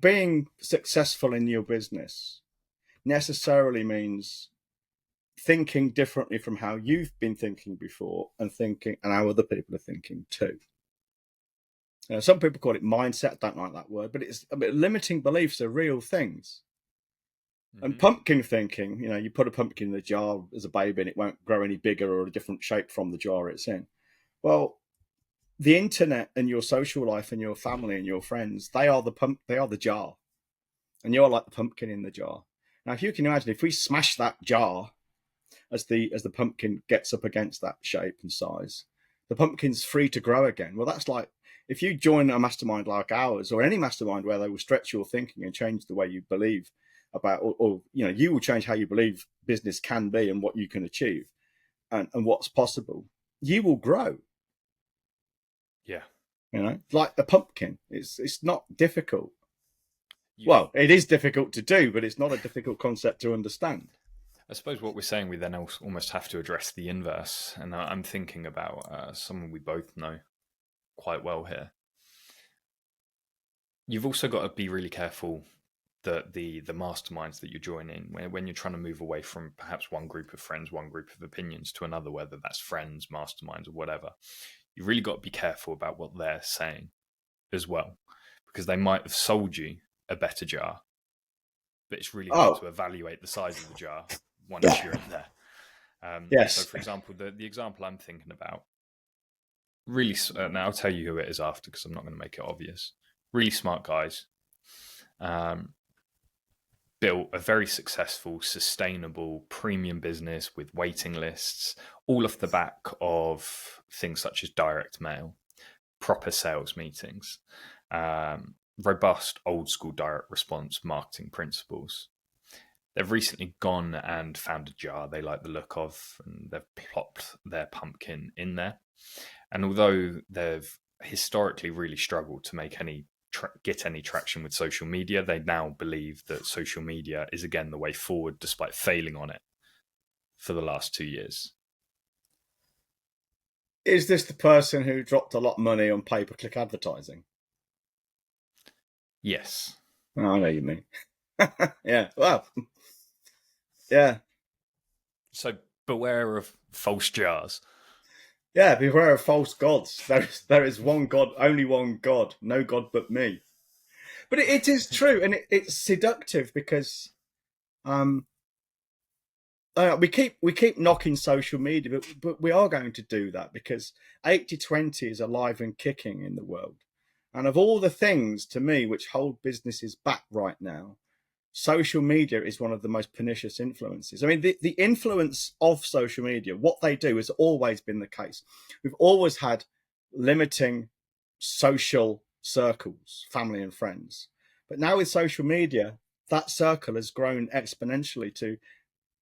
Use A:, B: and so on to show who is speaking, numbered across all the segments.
A: being successful in your business necessarily means thinking differently from how you've been thinking before and how other people are thinking too. Some people call it mindset. I don't like that word, but limiting beliefs are real things. And pumpkin thinking, you put a pumpkin in a jar as a baby and it won't grow any bigger or a different shape from the jar it's in. Well, the internet and your social life and your family and your friends, they are the jar. And you're like the pumpkin in the jar. Now, if you can imagine, if we smash that jar as the pumpkin gets up against that shape and size, the pumpkin's free to grow again. Well, that's like if you join a mastermind like ours, or any mastermind where they will stretch your thinking and change the way you believe about, or you will change how you believe business can be and what you can achieve and what's possible, you will grow.
B: Yeah.
A: Like the pumpkin. It's not difficult. Well, it is difficult to do, but it's not a difficult concept to understand.
B: I suppose what we're saying, we then almost have to address the inverse. And I'm thinking about someone we both know quite well here. You've also got to be really careful that the masterminds that you join in, when you're trying to move away from perhaps one group of friends, one group of opinions to another, whether that's friends, masterminds, or whatever, you've really got to be careful about what they're saying as well, because they might have sold you a better jar, but it's really hard to evaluate the size of the jar once you're in there.
A: Yes.
B: So, for example, the example I'm thinking about, really, now I'll tell you who it is after because I'm not going to make it obvious. Really smart guys. Built a very successful, sustainable, premium business with waiting lists, all off the back of things such as direct mail, proper sales meetings, robust, old school direct response marketing principles. They've recently gone and found a jar they like the look of, and they've plopped their pumpkin in there. And although they've historically really struggled to make get any traction with social media, they now believe that social media is again the way forward, despite failing on it for the last 2 years.
A: Is this the person who dropped a lot of money on pay-per-click advertising?
B: Yes.
A: Oh, I know you mean. Yeah. Well. Yeah.
B: So beware of false jars.
A: Yeah, beware of false gods. There is one God, only one God, no God but me. But it is true, and it's seductive because we keep knocking social media, but we are going to do that because 80/20 is alive and kicking in the world. And of all the things to me which hold businesses back right now, social media is one of the most pernicious influences. I mean, the influence of social media, what they do, has always been the case. We've always had limiting social circles, family and friends. But now with social media, that circle has grown exponentially to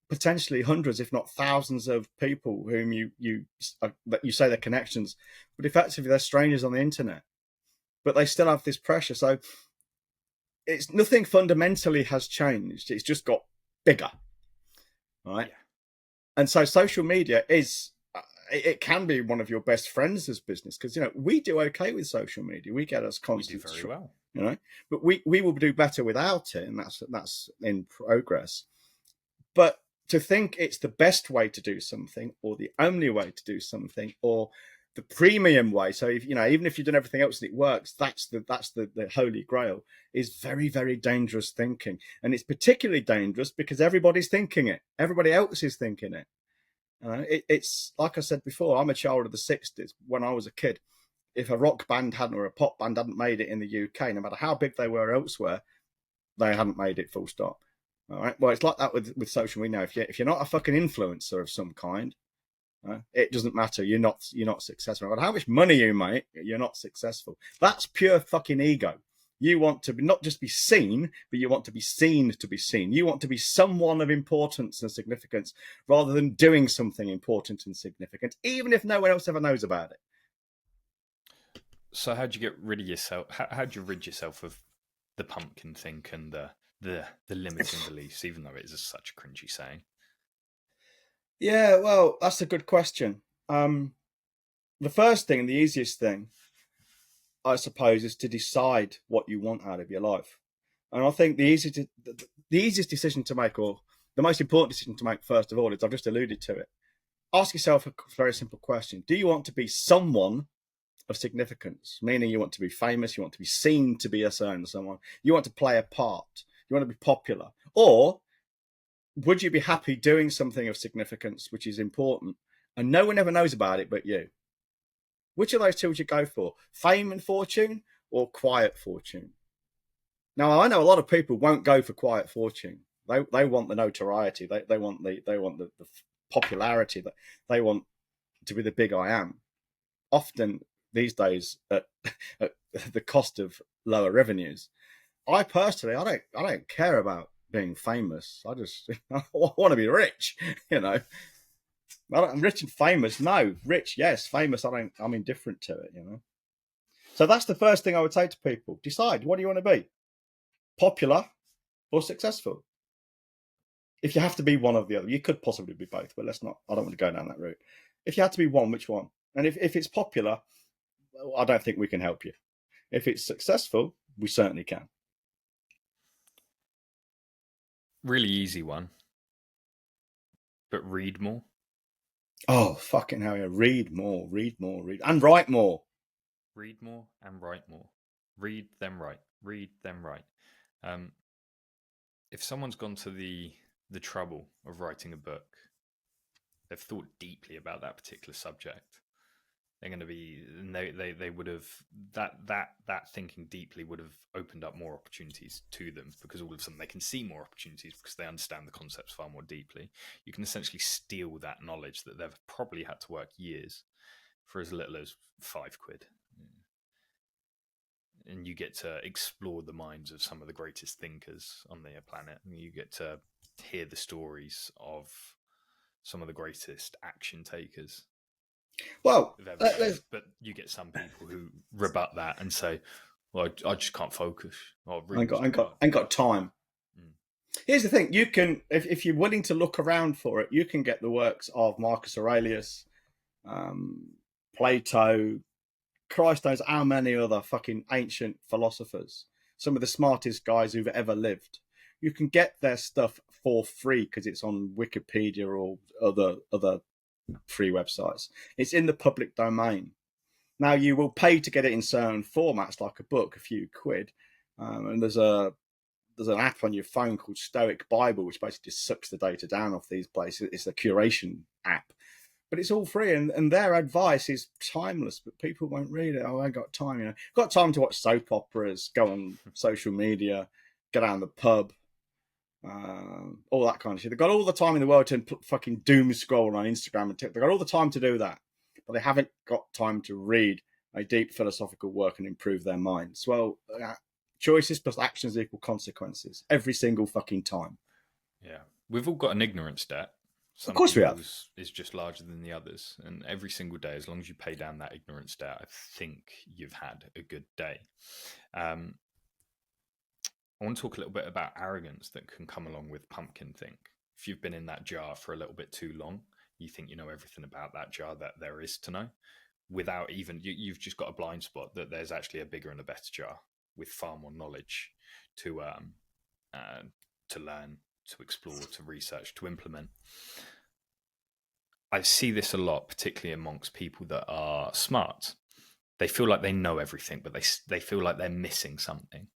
A: potentially hundreds, if not thousands, of people whom you say they're connections, but effectively they're strangers on the internet. But they still have this pressure. So it's nothing fundamentally has changed. It's just got bigger, right? Yeah. And so social media it can be one of your best friends as business because we do okay with social media. We get us constant,
B: we do very well,
A: but we will do better without it, and that's in progress. But to think it's the best way to do something, or the only way to do something, or the premium way, so if even if you've done everything else and it works, that's the holy grail, is very, very dangerous thinking. And it's particularly dangerous because everybody's thinking it, everybody else is thinking it. It's like I said before, I'm a child of the 60s. When I was a kid, if a rock band or a pop band hadn't made it in the UK, no matter how big they were elsewhere, they hadn't made it, full stop. All right. Well, it's like that with social media now. If you're not a fucking influencer of some kind, it doesn't matter. You're not successful. No matter how much money you make, you're not successful. That's pure fucking ego. You want to not just be seen, but you want to be seen to be seen. You want to be someone of importance and significance rather than doing something important and significant, even if no one else ever knows about it.
B: So how do you get rid of yourself? How do you rid yourself of the pumpkin think and the limiting beliefs, even though it is such a cringy saying?
A: Yeah, well, that's a good question. The first thing and the easiest thing, I suppose, is to decide what you want out of your life. And I think the easiest decision to make, or the most important decision to make, first of all, is I've just alluded to it. Ask yourself a very simple question: do you want to be someone of significance? Meaning, you want to be famous, you want to be seen to be a certain someone, you want to play a part, you want to be popular, or would you be happy doing something of significance, which is important, and no one ever knows about it but you? Which of those two would you go for? Fame and fortune, or quiet fortune? Now, I know a lot of people won't go for quiet fortune. They want the notoriety. They want the popularity. That they want to be the big I am. Often these days at the cost of lower revenues. I personally, I don't care about being famous. I just I want to be rich. You know, I'm rich and famous. No, rich, yes. Famous, I don't. I'm indifferent to it. You know. So that's the first thing I would say to people: decide, what do you want to be? Popular or successful? If you have to be one or the other, you could possibly be both, but let's not. I don't want to go down that route. If you had to be one, which one? And if it's popular, well, I don't think we can help you. If it's successful, we certainly can.
B: Really easy one, but read more.
A: Oh, fucking hell, yeah. Read more, and write more.
B: Read more and write more. Read, then write. Read, then write. If someone's gone to the trouble of writing a book, they've thought deeply about that particular subject. They're going to be, they would have, that thinking deeply would have opened up more opportunities to them, because all of a sudden they can see more opportunities because they understand the concepts far more deeply. You can essentially steal that knowledge that they've probably had to work years for as little as £5. And you get to explore the minds of some of the greatest thinkers on the planet. And you get to hear the stories of some of the greatest action takers.
A: Well,
B: but you get some people who rebut that and say, "Well, I just can't focus. Oh,
A: I ain't got time."
B: Mm.
A: Here's the thing: you can, if you're willing to look around for it, you can get the works of Marcus Aurelius, Plato. Christ knows how many other fucking ancient philosophers, some of the smartest guys who've ever lived. You can get their stuff for free because it's on Wikipedia or other free websites. It's in the public domain. Now, you will pay to get it in certain formats, like a book, a few quid. And there's an app on your phone called Stoic Bible, which basically just sucks the data down off these places. It's a curation app, but it's all free, and their advice is timeless, but people won't read it. Oh, I ain't got time, you know. Got time to watch soap operas, go on social media, get out of the pub, all that kind of shit. They've got all the time in the world to fucking doom scroll on Instagram and TikTok. They've got all the time to do that, but they haven't got time to read a deep philosophical work and improve their minds. Well, choices plus actions equal consequences every single fucking time.
B: Yeah, we've all got an ignorance debt.
A: Of course we have.
B: Is just larger than the others, and every single day, as long as you pay down that ignorance debt, I think you've had a good day. I want to talk a little bit about arrogance that can come along with pumpkin think. If you've been in that jar for a little bit too long, you think you know everything about that jar that there is to know, without even, you've just got a blind spot that there's actually a bigger and a better jar with far more knowledge to learn, to explore, to research, to implement. I see this a lot, particularly amongst people that are smart. They feel like they know everything, but they feel like they're missing something.